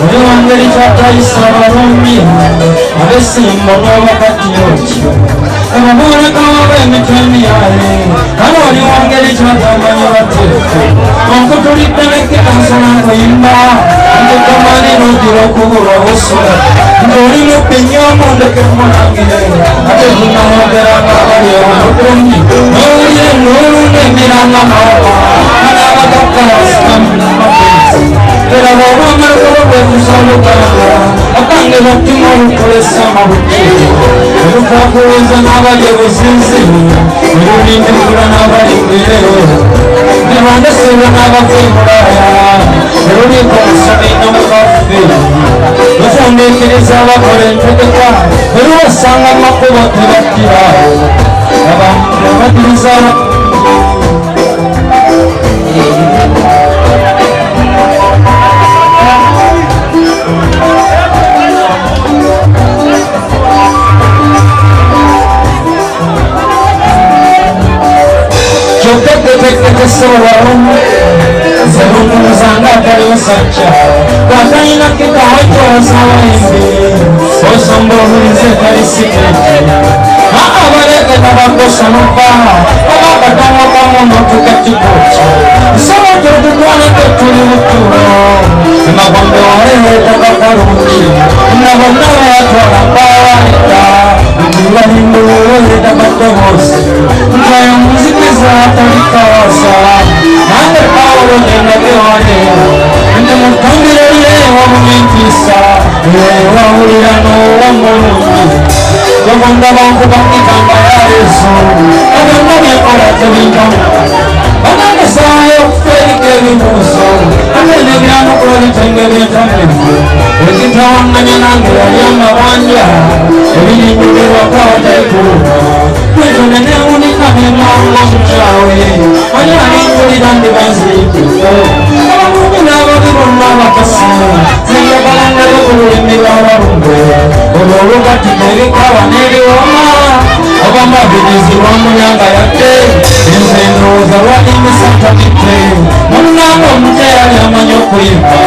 우리 왕들이 잡혀 있어 롬미 아베스 먹어봐 같이요 어머나 까마베 미천미야에 나머리 왕들이 잡혀 많이 왔지 엉클 돌이 때문에 깨끗한 거 임마 안될 많이 로디로 구구로 오수 우리 목빈여 뭔데 깨끗하게 아들 누나들아 나가려 롬미 너희의 눈에 미란나 나와 하나가 덕가라 Era boba marcolo per un solo cara a tange l'ottimo con sama butti un poco usava che così un rinfura nava in vero di quando si nava femmina ero lì con sabino caffè lo so che ne stava corrente qua però sanga ma come ti battirà la ti sarà Kesalahan Sebelum sangat dari saja Katanya kita hancur salah ini Oh sembuh sekali sikit Haa balik kita bagus sampa Apa ketemu kamu mau juga cukup Sama jodoh tuan itu curi lucu Kenapa doa tetap karunci Kenapa doa tuan bawah kita Bila hindu dapat terus Kaya musik bisa terikasa Nanti kau dengan kewane Nanti mungkin dia ngomongin kisah Dia ulian orang menunggu Kau bangku bangkitan bayar Yesu Ada banyak orang terbintang Banyak saya fikir musuh Ada negara kalau dicenggeli jangan Bagi tahun nanya nangga yang mawanja Jadi ini wakau terbuka Tujuan yang unik kami mau mencawe Hanya itu dan dibangsi itu Kalau mungkin apa di rumah makasih Sehingga balang dari bulu ini orang Bulu kaki dari kawan dari rumah Apa mbak bidisi wamu yang kayake Insen roza wadi misaka kite Muna mumtea yang menyukuipa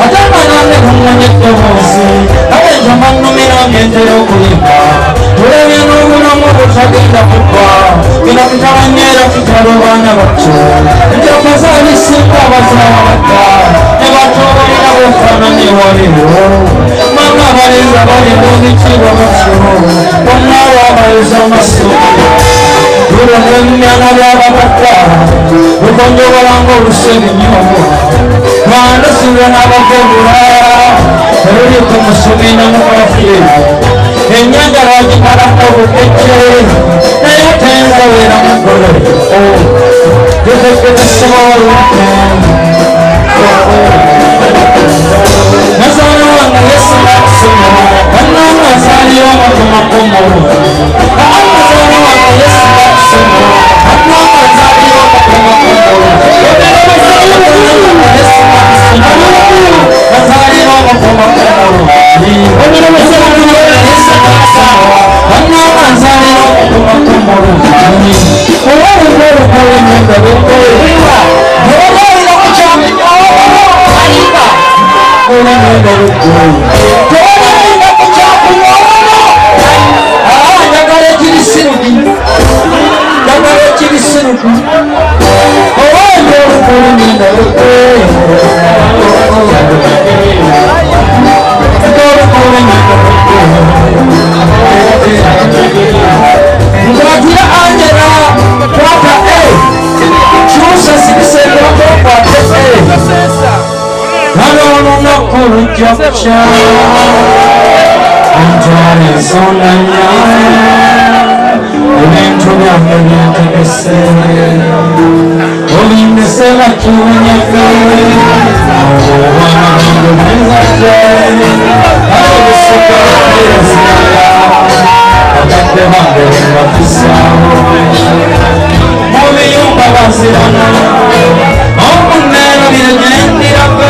Ada manane humanyek tohosi Ada zaman numina mientero kuipa Tulewe nunguna mubu chagenda kukwa Kina kutawanyera kitarubana bacho Ndio pasali sika basawaka Nebatoro ina wefana ni waliwo Mama baliza bali mungi chiwa machuho Wana wabaliza masuki Urungemyana wababaka Ukonjo walango useni nyomo Mwana suwe nabakobura Uri kumusumina mukafiri Enyanga raji marako bukeche Naya tenza wera mkore Dukeke samaru Nazana wanga yesu naksumo Kana nazari wanga kumakumo Nazana wanga yesu naksumo Kana nazari wanga kumakumo Nazari wanga kumakumo Anjani sonanya Ulen chunya kanya kese Ulen nesela chunya kaya Wana mungu meza jai Ayo suka kaya sinaya Akate hande wapisa Muli yunga wasirana Omunera virgendi raka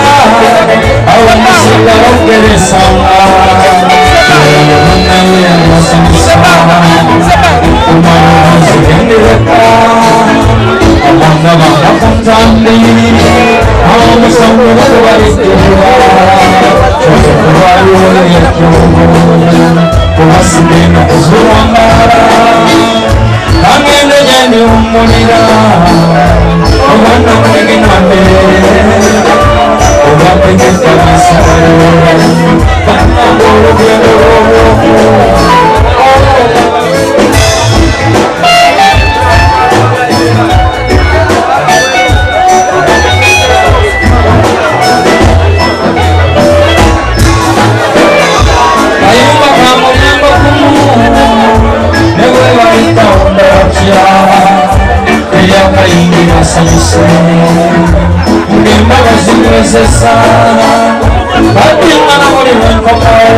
Awan nasila rokere sama Bangga pun candi, kubasigenda kuzulangala angende gyendi umulira omwana mwenge nande obapegeka bisale bananga olugendo lwobwoku Mimba baziwezesa batingana muri nkokao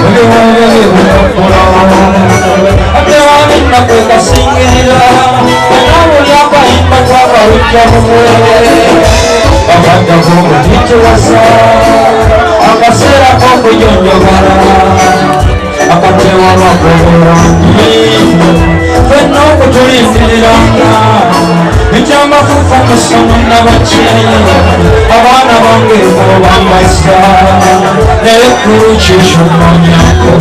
muri wowe ukora ate wabinda kwekasingirira nabo yakahimba kwabaruja bumwe babaga vuba nicyo basa akasera ko kujonjogara akatewa bakorangi fenno kutulindiriranga Ijamba kufa musono n'abakeye abana bange bo bambaza n'ekurucisha umanyako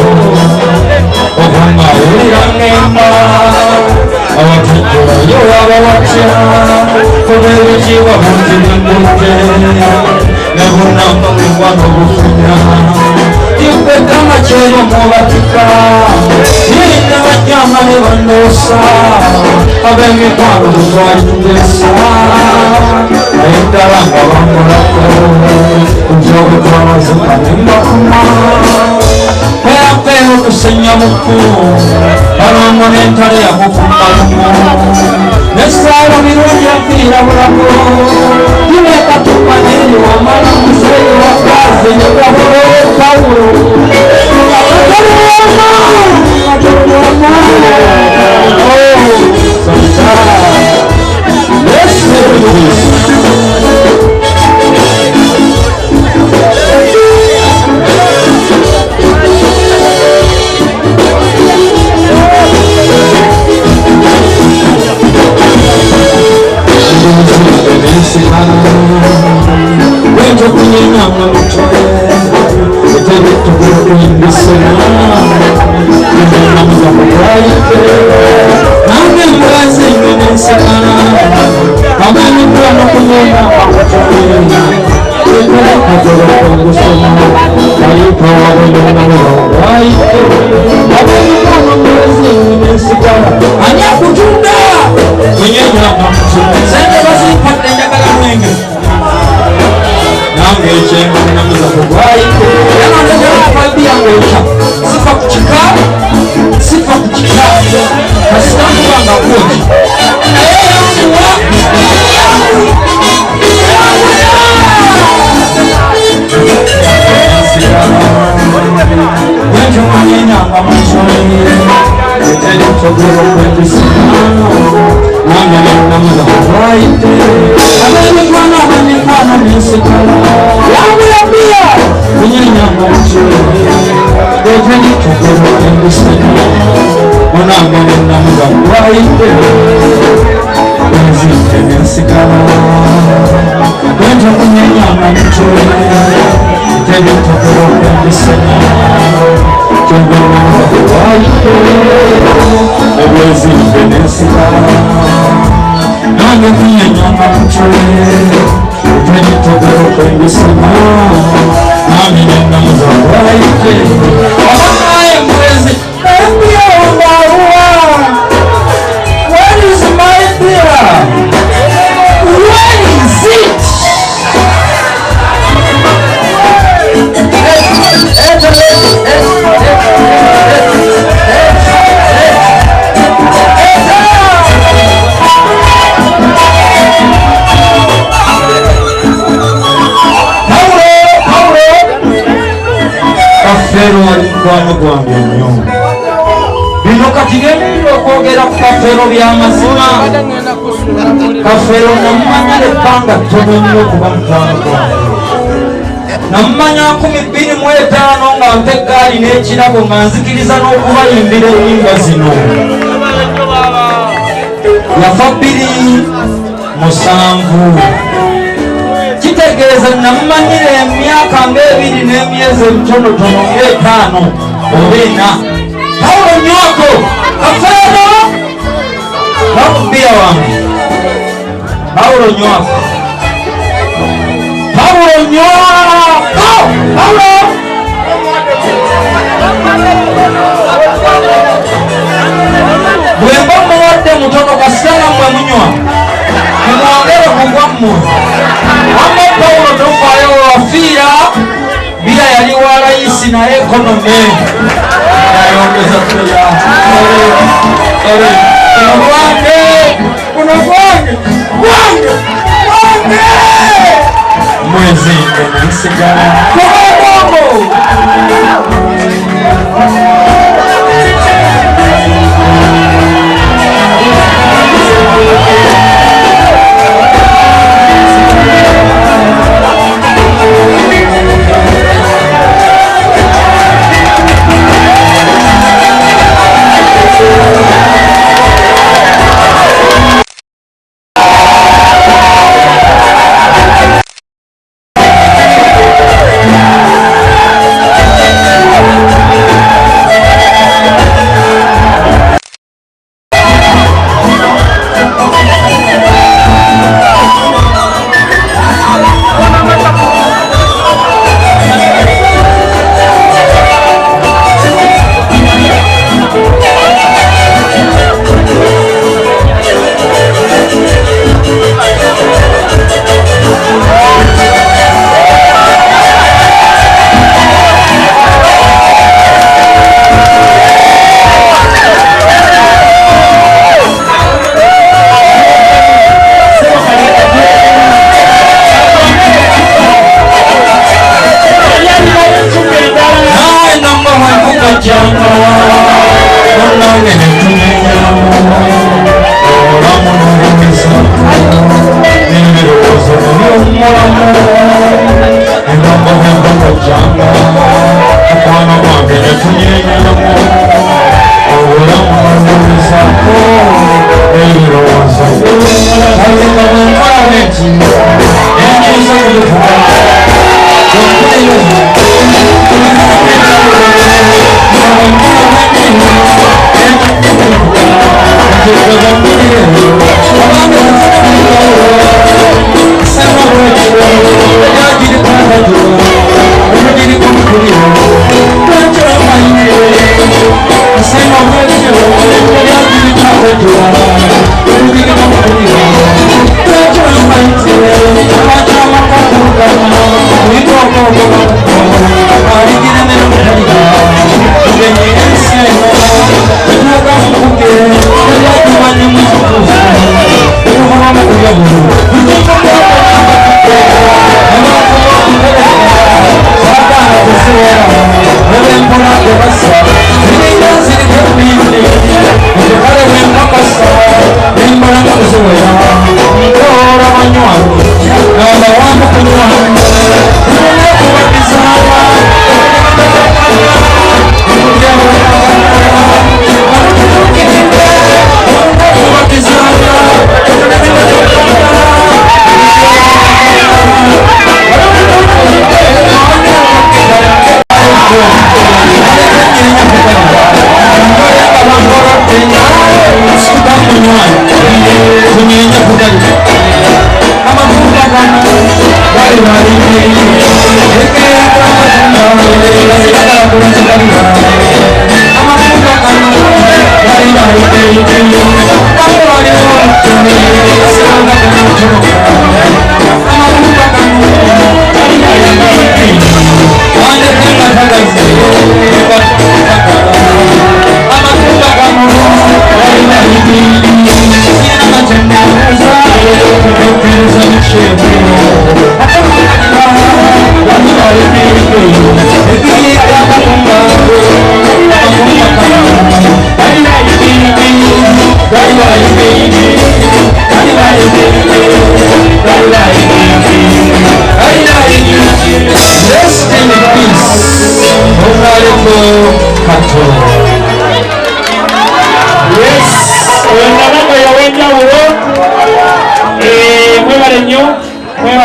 obanga urira nemba abatukura yo abawaca kubera ikiwa bunzirinduke nebunamba kwingwano bufunya Timpeta macero mubatika Yine baryama ntibanosa Abenge kwabo rwandesa Ayitaranga bamurako Ujyo gutwaza kanimba kuma Peapeo kusenya muku Arongo n'entare ya mufumba lumu Nesaro birungi yakwiraburamu Yine katupa nini wamara museyi wakaze Nyegaburo Paulo Let's do this. Wenjo kunyama mchoe Tebe tukuru indisena Nyama mzamukaite Name mwazi mwenesena Kamani mwana kunyama mchoe Tebe tukuru indisena Kaipa wabelona waite Kamani mwana mwazi mwenesena Anya kujunda Kwenye nyama mchoe Sende basi ipate nyakala mwenge Nangeche namuza kugwaite yananze kwabia ngocha sifa kuchika kasitamu banga koji Wenjo manyenya amashoni Eteli chogoro kwendisimano Nangele namuza kugwaite Amenikwana nisikala Yangu ya bia Kunyenya machoni Eteli chogoro kwendisimano Nangele namuza kugwaite Wenzike nisikala Wenjo kunyenya machoni Eteli chogoro kwendisimano Chogoro namuza kugwaite Wenzike nisikala Nange kunyanyama mchwe Uteni togoro kwenye sana Nami nenda mzawaike Wanae mwezi Mbio maua Where is my dear? Where is it? Kafero alimukwano gwange nnyo bino kati byemulira okwogera ku Kafero by'amazima Kafero namumanya ebbanga ttono nnyo okuba mukwano gwange namumanya 2025 nga mpa eggaali n'ekirabo nga nzikiriza n'okubayimbira ennyimba zino yafa 2007 kitegeeza namumanyira emyaka ng'ebiri n'emyezi emitonotono ng'etaano oba ena. Pawulo nywako kafeero bakubira wange. Pawulo nywako, Pawulo nywako, Pawulo bwe mba muwadde mutono kasitana mmwe munywa mumwongere ku gwammwe. Wamma Pawulo tofaayo wafiira bira yali wa layisi naye ekonome yayongeza kuya gwange kuno gwange mwezinde nisigala kubagongo.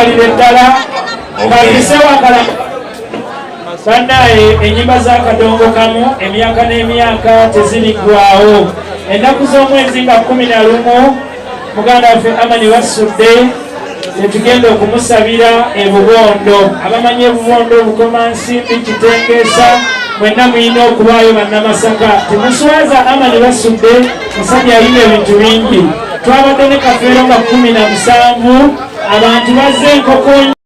mutwalire ddala kakiseewakala bannaye ennyimba z'akadongo kamu emyaka n'emyaka teziriggwawo. Ennaku z'omwezi nga 11 muganda waffe Amani Wasudde tetugenda okumusabira e Bubondo. Abamanyi e Bubondo Bukomansimbi Kitengeesa mwenna muyina okubaayo bannamasaka. Temuswaza Amani Wasudde musajja alina ebintu bingi. Twabadde ne kafeero nga 17 abantu bazze enkoko